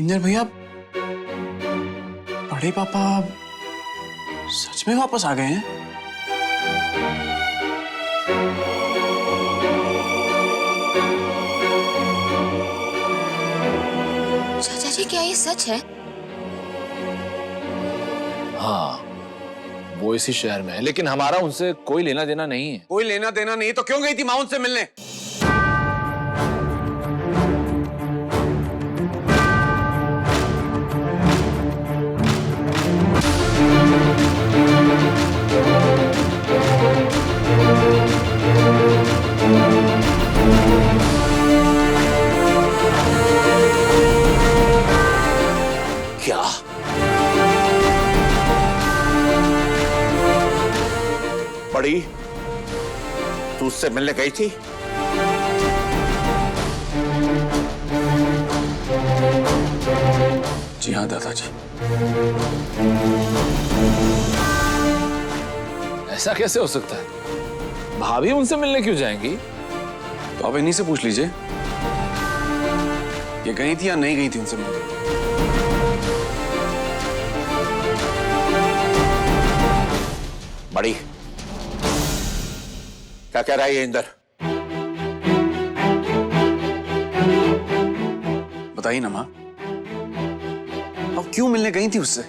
इंदर भैया, बड़े पापा सच में वापस आ गए हैं? चाचा जी, क्या ये सच है? हाँ, वो इसी शहर में है, लेकिन हमारा उनसे कोई लेना देना नहीं है। कोई लेना देना नहीं तो क्यों गई थी मां उनसे मिलने? क्या? बड़ी, तू उससे मिलने गई थी? जी हाँ दादाजी। ऐसा कैसे हो सकता है? भाभी उनसे मिलने क्यों जाएंगी? तो आप इन्हीं से पूछ लीजिए, ये गई थी या नहीं गई थी उनसे मिलने। बड़ी, क्या कह रहा है ये इंदर? बताइए ना मां, अब क्यों मिलने गई थी उससे?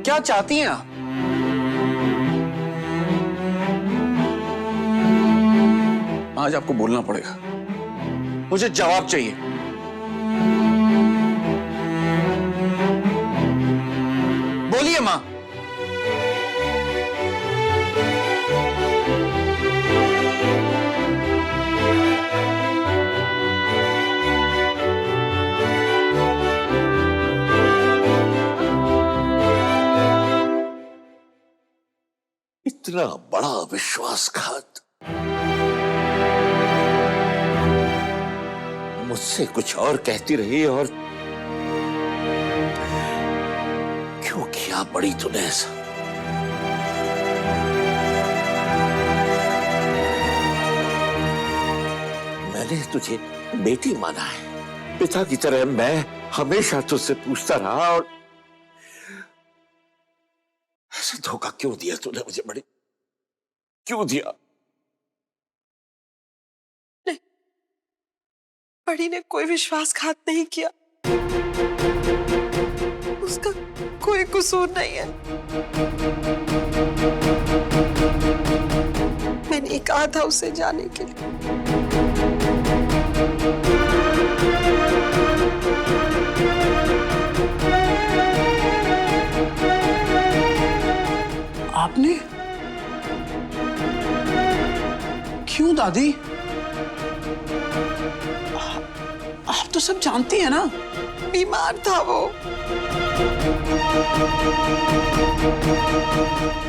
क्या चाहती हैं आप? आज आपको बोलना पड़ेगा, मुझे जवाब चाहिए। बोलिए मां। इतना बड़ा विश्वासघात, मुझसे कुछ और कहती रही और क्यों किया बड़ी तूने ऐसा? मैंने तुझे बेटी माना है, पिता की तरह मैं हमेशा तुझसे पूछता रहा, और ऐसे धोखा क्यों दिया तूने मुझे बड़ी? क्यों दिया? नहीं, बड़ी ने कोई विश्वासघात नहीं किया। उसका कोई कसूर नहीं है। मैंने कहा था उसे जाने के लिए। आपने? क्यों दादी? आप तो सब जानती हैं ना। बीमार था वो।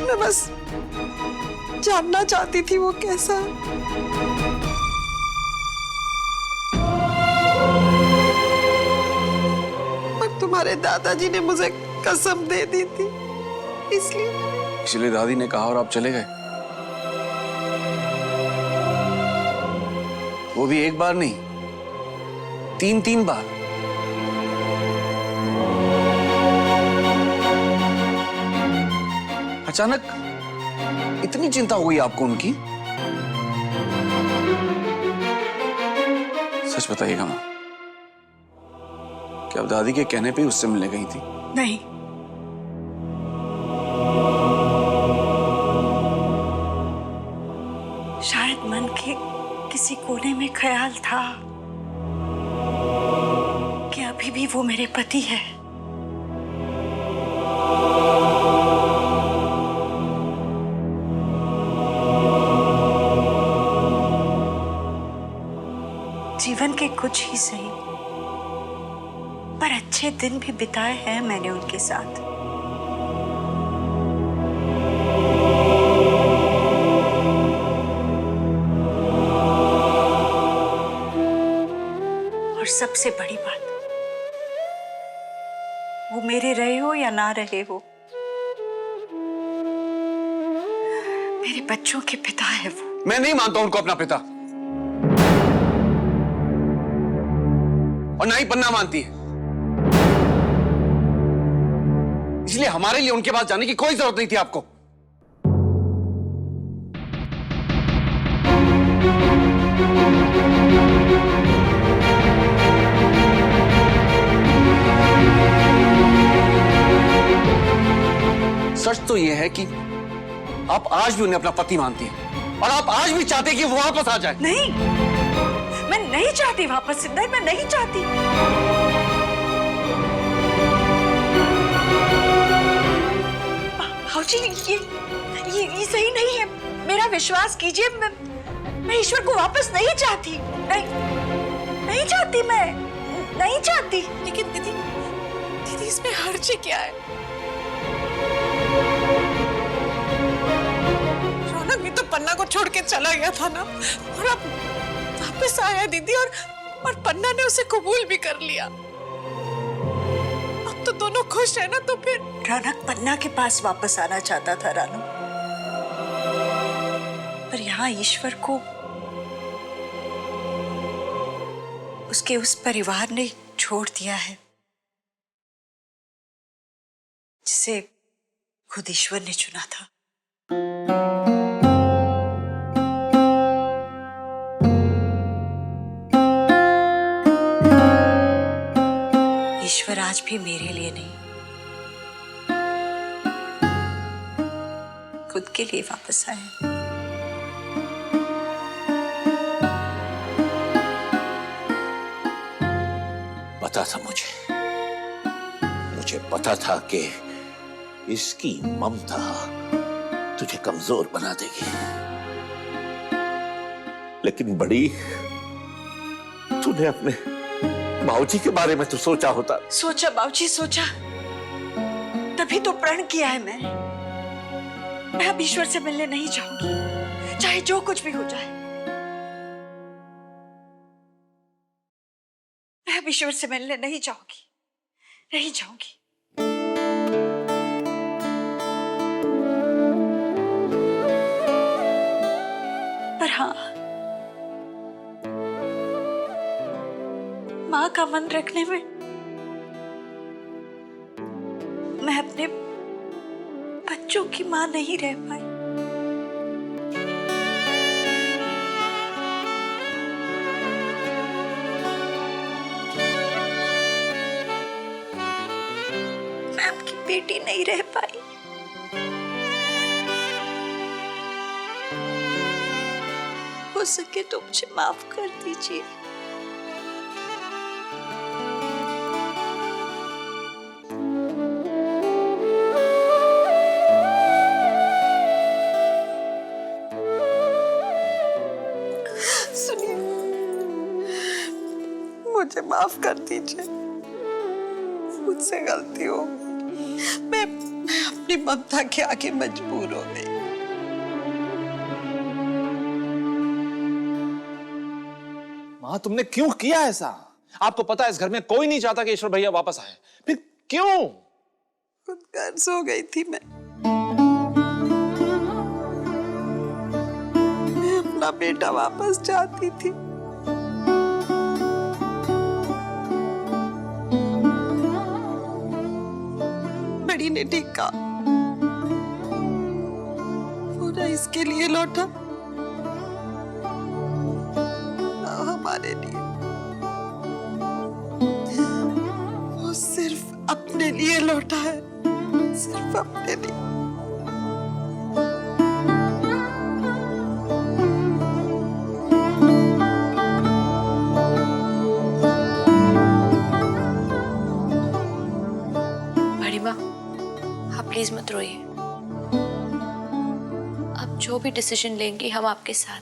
मैं बस जानना चाहती थी वो कैसा है। पर तुम्हारे दादाजी ने मुझे कसम दे दी थी, इसलिए दादी ने कहा और आप चले गए। वो भी एक बार नहीं, 3 बार। अचानक इतनी चिंता हो गई आपको उनकी? सच बताइएगा मां, क्या आप दादी के कहने पे ही उससे मिलने गई थी? नहीं, शायद मन के किसी कोने में ख्याल था कि अभी भी वो मेरे पति है। जीवन के कुछ ही सही पर अच्छे दिन भी बिताए हैं मैंने उनके साथ। और सबसे बड़ी बात, वो मेरे रहे हो या ना रहे हो, मेरे बच्चों के पिता है वो। मैं नहीं मानता उनको अपना पिता। और ना ही पन्ना मानती है। इसलिए हमारे लिए उनके पास जाने की कोई जरूरत नहीं थी आपको। सच तो यह है कि आप आज भी उन्हें अपना पति मानती हैं और आप आज भी चाहते हैं कि वो वापस आ जाए। नहीं, मैं नहीं चाहती वापस सिंदर, मैं नहीं चाहती। भाऊजी, ये सही नहीं है। मेरा विश्वास कीजिए, मैं ईश्वर को वापस नहीं चाहती। नहीं चाहती, मैं नहीं चाहती। लेकिन दीदी इसमें हर्ज क्या है? रौनक भी तो पन्ना को छोड़ के चला गया था ना, और अब वापस आया दीदी, और पन्ना ने उसे कबूल भी कर लिया। अब तो दोनों खुश है ना, तो फिर रौनक पन्ना के पास वापस आना चाहता था रानू, पर यहाँ ईश्वर को उसके उस परिवार ने छोड़ दिया है जिसे खुद ईश्वर ने चुना था। ईश्वर आज भी मेरे लिए नहीं, खुद के लिए वापस आए। पता था मुझे पता था कि इसकी ममता तुझे कमजोर बना देगी, लेकिन बड़ी, तूने अपने बाबूजी के बारे में तो सोचा होता। सोचा बाबूजी, सोचा, तभी तो प्रण किया है मैं अब ईश्वर से मिलने नहीं जाऊंगी, चाहे जो कुछ भी हो जाए। मैं अब ईश्वर से मिलने नहीं जाऊंगी, नहीं जाऊंगी। पर हाँ, माँ का मन रखने में मैं अपने बच्चों की माँ नहीं रह पाई। मैं आपकी बेटी नहीं रह पाई। हो सके तो मुझे माफ कर दीजिए। सुनिए, मुझे माफ कर दीजिए, मुझसे गलती हो गई। मैं अपनी ममता के आगे मजबूर हो गई। माँ, तुमने क्यों किया ऐसा? आपको पता है इस घर में कोई नहीं चाहता कि ईश्वर भैया वापस आए, फिर क्यों? खुद कर्ज हो गई थी मैं अपना बेटा वापस चाहती थी। बड़ी ने ठीक कहा, वो ना इसके लिए लौटा, ना हमारे लिए। वो सिर्फ अपने लिए लौटा है, सिर्फ अपने लिए। बड़ी माँ, आप प्लीज मत रोइए। आप जो भी डिसीजन लेंगे हम आपके साथ।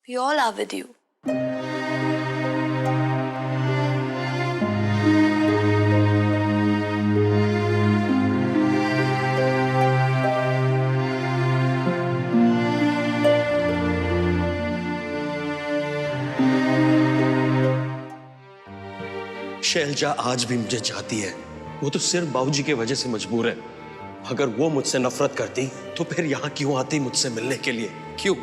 We all are with you. Selja आज भी मुझे चाहती है, वो तो सिर्फ बाबूजी की वजह से मजबूर है। अगर वो मुझसे नफरत करती तो फिर यहाँ क्यों आती मुझसे मिलने के लिए? क्यों?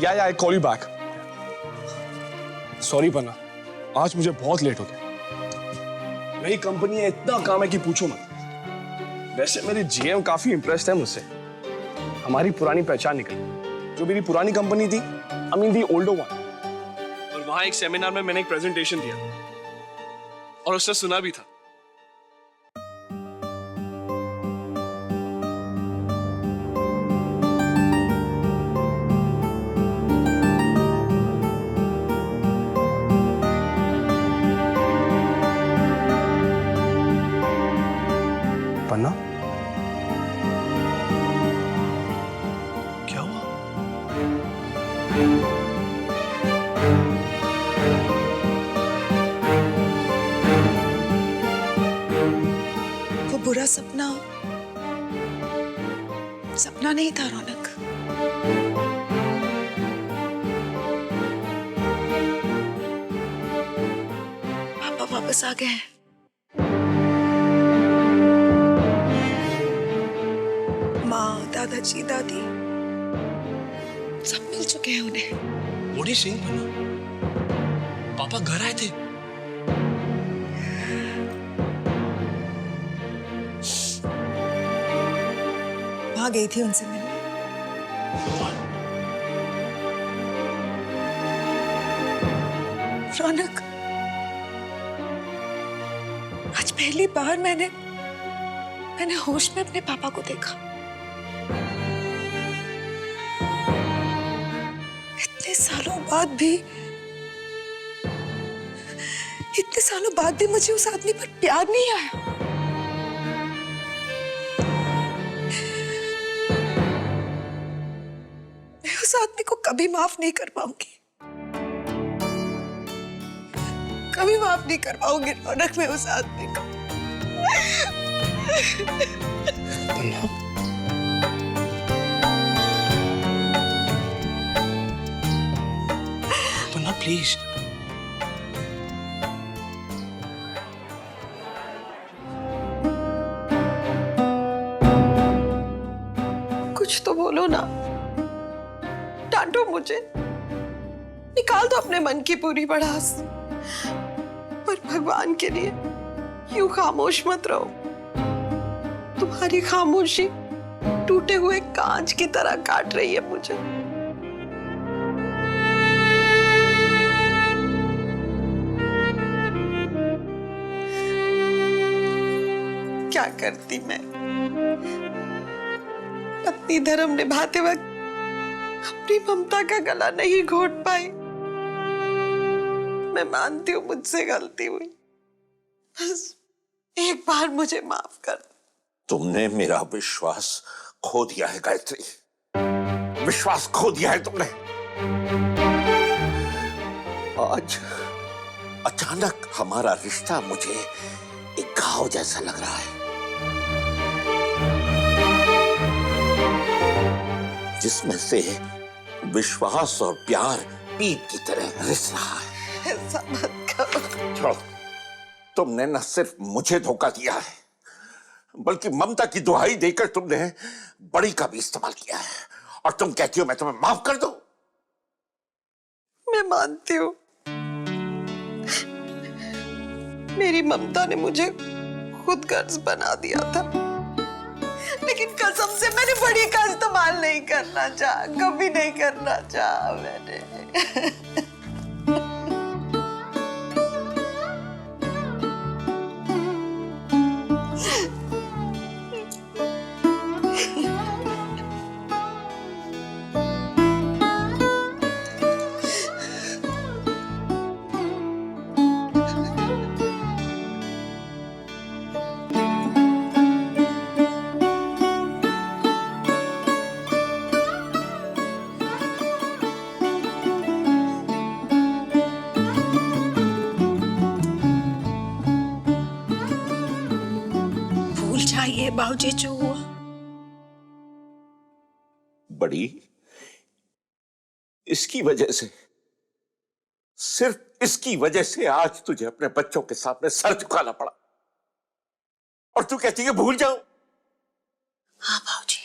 Yeah, I call you back. Sorry Panna, आज मुझे बहुत लेट हो गया। नई कंपनी है, इतना काम है कि पूछो मत। वैसे मेरी जीएम काफी इम्प्रेस्ड है मुझसे। हमारी पुरानी पहचान निकली। जो मेरी पुरानी कंपनी थी, I mean the older one, और वहां एक सेमिनार में मैंने एक प्रेजेंटेशन दिया और उसने सुना भी था। पन्ना, क्या हुआ? वो बुरा सपना सपना नहीं था रौनक। पापा वापस आ गए हैं। माँ, दादाजी, दादी सब मिल चुके हैं उन्हें। What are you saying, पन्ना? पापा घर आए थे? वहां गई थी उनसे मिलने। रौनक, आज पहली बार मैंने होश में अपने पापा को देखा। इतने सालों बाद भी मुझे उस आदमी पर प्यार नहीं आया। मैं उस आदमी को कभी माफ नहीं कर पाऊंगी। कभी माफ नहीं कर पाऊंगी रौनक, मैं उस आदमी को। पन्ना, पन्ना प्लीज। कुछ तो बोलो ना, डांटो मुझे, निकाल दो अपने मन की पूरी भड़ास, पर भगवान के लिए यूं खामोश मत रहो। तुम्हारी खामोशी टूटे हुए कांच की तरह काट रही है मुझे। क्या करती मैं, पत्नी धर्म निभाते वक्त अपनी ममता का गला नहीं घोट पाई। मैं मानती हूँ मुझसे गलती हुई, बस एक बार मुझे माफ कर। तुमने मेरा विश्वास खो दिया है गायत्री, विश्वास खो दिया है तुमने। आज अचानक हमारा रिश्ता मुझे एक घाव जैसा लग रहा है, जिसमें से विश्वास और प्यार पीप की तरह रिस रहा है। ऐसा मत करो। छोड़ो, तुमने न सिर्फ मुझे धोखा दिया है, बल्कि ममता की दुहाई देकर तुमने बड़ी का भी इस्तेमाल किया है, और तुम कहती हो मैं तुम्हें माफ कर दूं। मैं मानती हूँ मेरी ममता ने मुझे खुद गर्ज बना दिया था, लेकिन कसम से मैंने बड़ी का इस्तेमाल नहीं करना चाहा, कभी नहीं करना चाहा मैंने। चाहिए बाबूजी जो हुआ। बड़ी, इसकी वजह से, सिर्फ इसकी वजह से आज तुझे अपने बच्चों के सामने सर झुकाना पड़ा, और तू कहती है भूल जाओ। हाँ बाबूजी,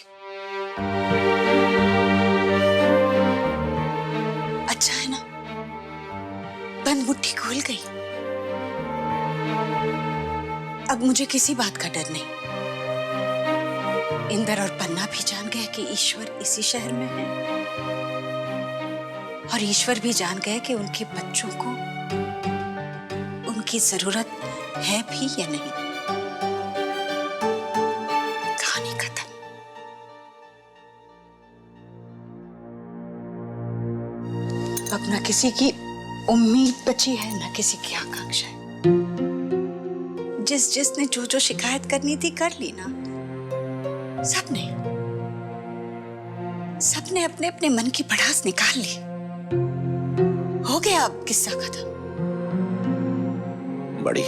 अच्छा है ना, बन बंद मुट्ठी खुल गई। अब मुझे किसी बात का डर नहीं। इंदर और पन्ना भी जान गए कि ईश्वर इसी शहर में है, और ईश्वर भी जान गए कि उनके बच्चों को उनकी जरूरत है भी या नहीं। कहानी खत्म। अब न किसी की उम्मीद बची है, न किसी की आकांक्षा है। जिसने जो शिकायत करनी थी कर ली ना। सबने अपने अपने मन की भड़ास निकाल ली। हो गया अब किस्सा खत्म। बड़ी,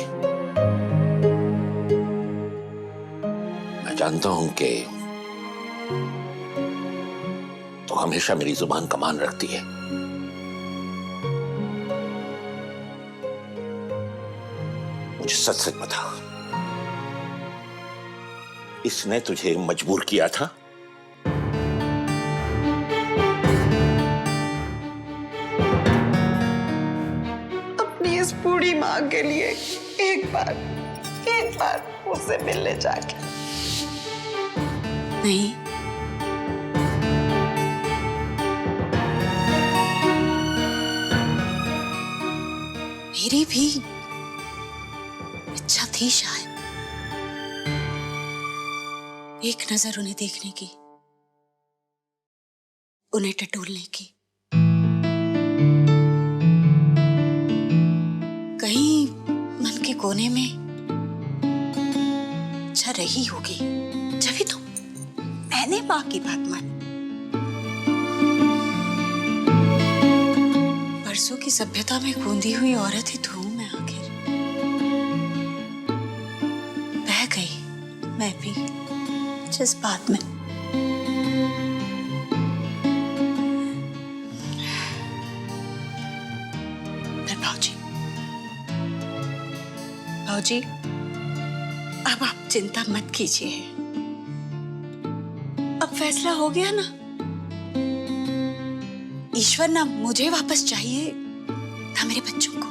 मैं जानता हूं कि तो हमेशा मेरी जुबान का मान रखती है। मुझे सच सच बता, इसने तुझे मजबूर किया था? अपनी इस बूढ़ी माँ के लिए एक बार मुझसे मिलने जाके। नहीं, मेरी भी इच्छा थी शायद एक नजर उन्हें देखने की, उन्हें टटोलने की। कहीं मन के कोने में इच्छा रही होगी, जभी तो मैंने मां की बात मानी। परसों की सभ्यता में कूदी हुई औरत ही तो हूं मैं आखिर। बह गई मैं भी जिस बात में। भाऊजी, अब आप चिंता मत कीजिए। अब फैसला हो गया ना। ईश्वर ना मुझे वापस चाहिए ना मेरे बच्चों को।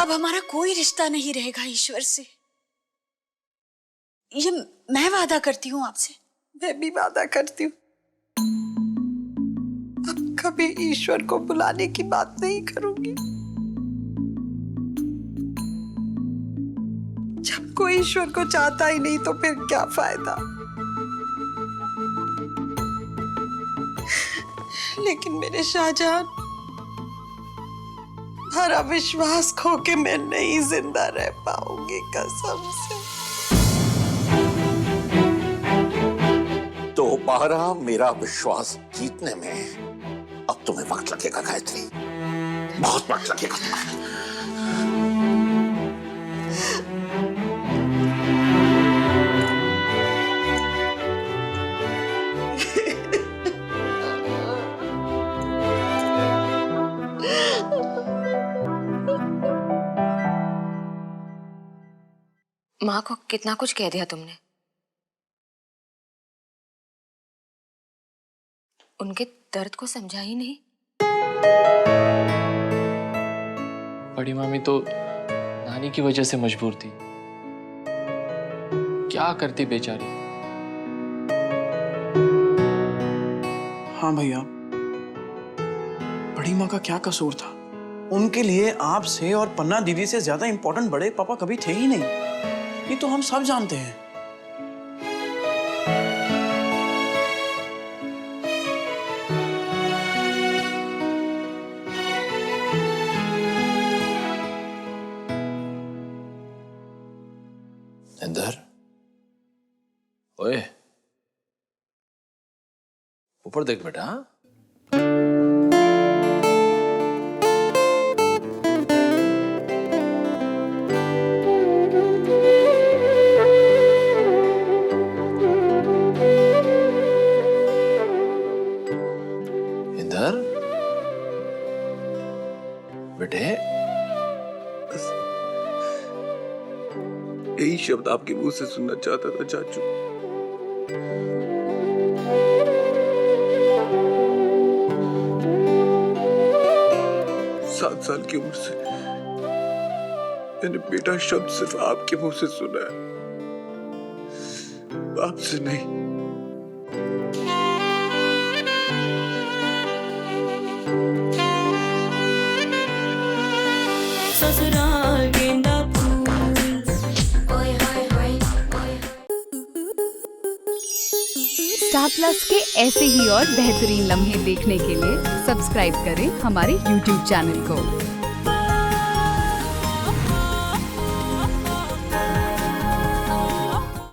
अब हमारा कोई रिश्ता नहीं रहेगा ईश्वर से। ये मैं वादा करती हूँ आपसे। मैं भी वादा करती हूँ अब कभी ईश्वर को बुलाने की बात नहीं करूंगी। जब कोई ईश्वर को चाहता ही नहीं तो फिर क्या फायदा। लेकिन मेरे शाहजहां, हमारा विश्वास खो के मैं नहीं जिंदा रह पाऊंगी कसम से। दोबारा मेरा विश्वास जीतने में अब तुम्हें वक्त लगेगा गायत्री, बहुत वक्त लगेगा तुम्हें। माँ को कितना कुछ कह दिया तुमने। उनके दर्द को समझा ही नहीं। बड़ी मामी तो नानी की वजह से मजबूर थी। क्या करती बेचारी। हाँ भैया, बड़ी माँ का क्या कसूर था? उनके लिए आपसे और पन्ना दीदी से ज्यादा इंपॉर्टेंट बड़े पापा कभी थे ही नहीं। ये तो हम सब जानते हैं। इंदर, ओए, ऊपर देख बेटा। हाँ, इंदर बेटे, यही शब्द आपके मुंह से सुनना चाहता था चाचू। 7 साल की उम्र से मैंने बेटा शब्द सिर्फ आपके मुंह से सुना है, आपसे नहीं। ससुराल गेंदा स्टार प्लस के ऐसे ही और बेहतरीन लम्हे देखने के लिए सब्सक्राइब करें हमारे YouTube चैनल को।